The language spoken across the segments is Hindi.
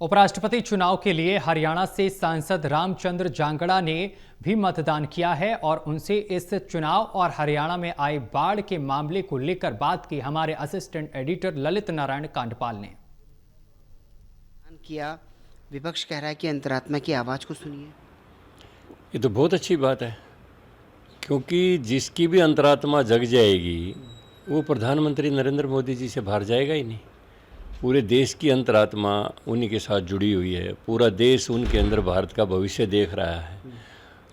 उपराष्ट्रपति चुनाव के लिए हरियाणा से सांसद रामचंद्र जांगड़ा ने भी मतदान किया है और उनसे इस चुनाव और हरियाणा में आई बाढ़ के मामले को लेकर बात की हमारे असिस्टेंट एडिटर ललित नारायण कांडपाल ने किया। विपक्ष कह रहा है कि अंतरात्मा की आवाज़ को सुनिए। ये तो बहुत अच्छी बात है, क्योंकि जिसकी भी अंतरात्मा जग जाएगी वो प्रधानमंत्री नरेंद्र मोदी जी से बाहर जाएगा ही नहीं। पूरे देश की अंतरात्मा उन्हीं के साथ जुड़ी हुई है, पूरा देश उनके अंदर भारत का भविष्य देख रहा है।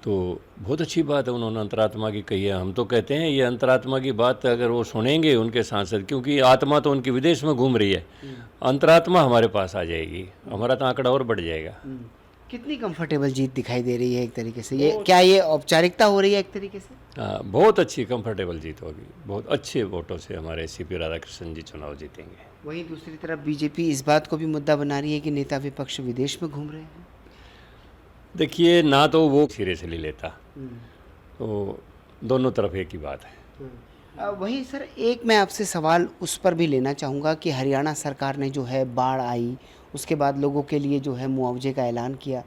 तो बहुत अच्छी बात है उन्होंने अंतरात्मा की कही है। हम तो कहते हैं ये अंतरात्मा की बात अगर वो सुनेंगे उनके सांसद, क्योंकि आत्मा तो उनकी विदेश में घूम रही है, अंतरात्मा हमारे पास आ जाएगी, हमारा तो आंकड़ा और बढ़ जाएगा। कितनी कंफर्टेबल जीत दिखाई दे रही है एक तरीके से? ये औपचारिकता हो रही है एक तरीके से? हाँ, बहुत अच्छी कंफर्टेबल जीत होगी। बहुत अच्छे वोटों से हमारे सीपी राधाकृष्णन जी चुनाव जीतेंगे। वहीं दूसरी तरफ बीजेपी इस बात को भी मुद्दा बना रही है कि नेता विपक्ष विदेश में घूम रहे हैं। देखिए, ना तो वो सिरे से ले लेता, तो दोनों तरफ एक ही बात है। वहीं सर, एक मैं आपसे सवाल उस पर भी लेना चाहूँगा कि हरियाणा सरकार ने जो है बाढ़ आई उसके बाद लोगों के लिए जो है मुआवजे का ऐलान किया।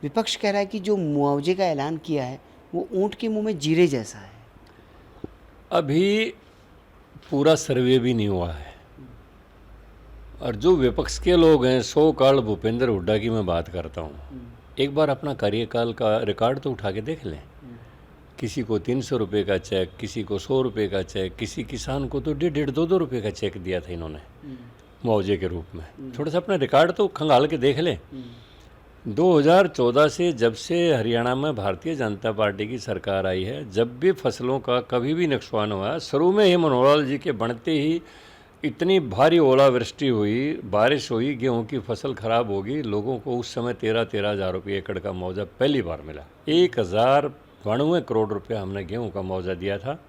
विपक्ष कह रहा है कि जो मुआवजे का ऐलान किया है वो ऊँट के मुंह में जीरे जैसा है। अभी पूरा सर्वे भी नहीं हुआ है, और जो विपक्ष के लोग हैं, सो कॉल्ड भूपेंद्र हुड्डा की मैं बात करता हूँ, एक बार अपना कार्यकाल का रिकॉर्ड तो उठा के देख लें। किसी को 300 रुपये का चेक, किसी को 100 रुपये का चेक, किसी किसान को तो 1.5 2 रुपये का चेक दिया था इन्होंने मुआवजे के रूप में। थोड़ा सा अपना रिकॉर्ड तो खंगाल के देख लें। 2014 से जब से हरियाणा में भारतीय जनता पार्टी की सरकार आई है, जब भी फसलों का कभी भी नुकसान हुआ, शुरू में ही मनोहर लाल जी के बनते ही इतनी भारी ओलावृष्टि हुई, बारिश हुई, गेहूं की फसल खराब होगी, लोगों को उस समय 13 हज़ार रुपये एकड़ का मुआवजा पहली बार मिला। 1092 करोड़ रुपया हमने गेहूं का मुआवजा दिया था,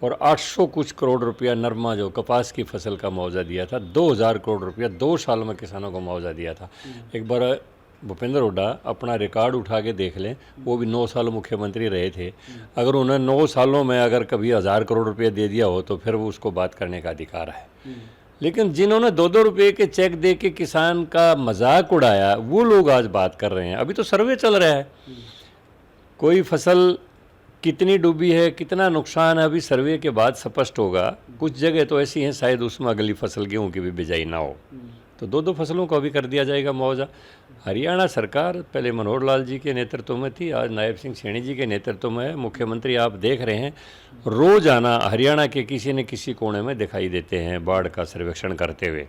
और 800 कुछ करोड़ रुपया नरमा जो कपास की फसल का मुआवजा दिया था। 2000 करोड़ रुपया 2 साल में किसानों को मुआवजा दिया था। एक बार भूपेंद्र हुड्डा अपना रिकॉर्ड उठा के देख लें, वो भी 9 साल मुख्यमंत्री रहे थे। अगर उन्होंने 9 सालों में अगर कभी 1000 करोड़ रुपये दे दिया हो तो फिर वो उसको बात करने का अधिकार है। लेकिन जिन्होंने 2 रुपये के चेक दे के किसान का मजाक उड़ाया, वो लोग आज बात कर रहे हैं। अभी तो सर्वे चल रहा है, कोई फसल कितनी डूबी है, कितना नुकसान है, अभी सर्वे के बाद स्पष्ट होगा। कुछ जगह तो ऐसी हैं शायद उसमें अगली फसल गेहूं की भी बिजाई ना हो, तो 2 फसलों को अभी कर दिया जाएगा मुआवजा। हरियाणा सरकार पहले मनोहर लाल जी के नेतृत्व में थी, आज नायब सिंह सैनी जी के नेतृत्व में है। मुख्यमंत्री आप देख रहे हैं, रोजाना हरियाणा के किसी न किसी कोने में दिखाई देते हैं बाढ़ का सर्वेक्षण करते हुए।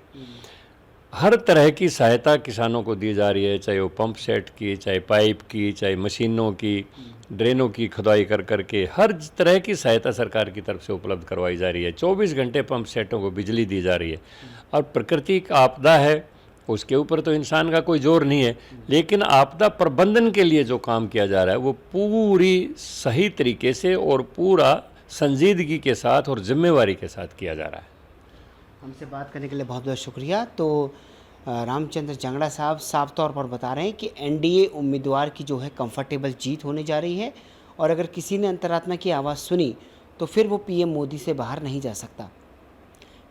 हर तरह की सहायता किसानों को दी जा रही है, चाहे वो पंप सेट की, चाहे पाइप की, चाहे मशीनों की, ड्रेनों की खुदाई कर करके हर तरह की सहायता सरकार की तरफ से उपलब्ध करवाई जा रही है। 24 घंटे पंप सेटों को बिजली दी जा रही है। और प्राकृतिक आपदा है, उसके ऊपर तो इंसान का कोई जोर नहीं है, लेकिन आपदा प्रबंधन के लिए जो काम किया जा रहा है वो पूरी सही तरीके से और पूरा संजीदगी के साथ और जिम्मेवारी के साथ किया जा रहा है। हमसे बात करने के लिए बहुत बहुत शुक्रिया। तो रामचंद्र जांगड़ा साहब साफ तौर पर बता रहे हैं कि एनडीए उम्मीदवार की जो है कंफर्टेबल जीत होने जा रही है, और अगर किसी ने अंतरात्मा की आवाज़ सुनी तो फिर वो पीएम मोदी से बाहर नहीं जा सकता।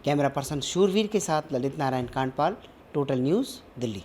कैमरा पर्सन शूरवीर के साथ ललित नारायण कांडपाल, टोटल न्यूज़, दिल्ली।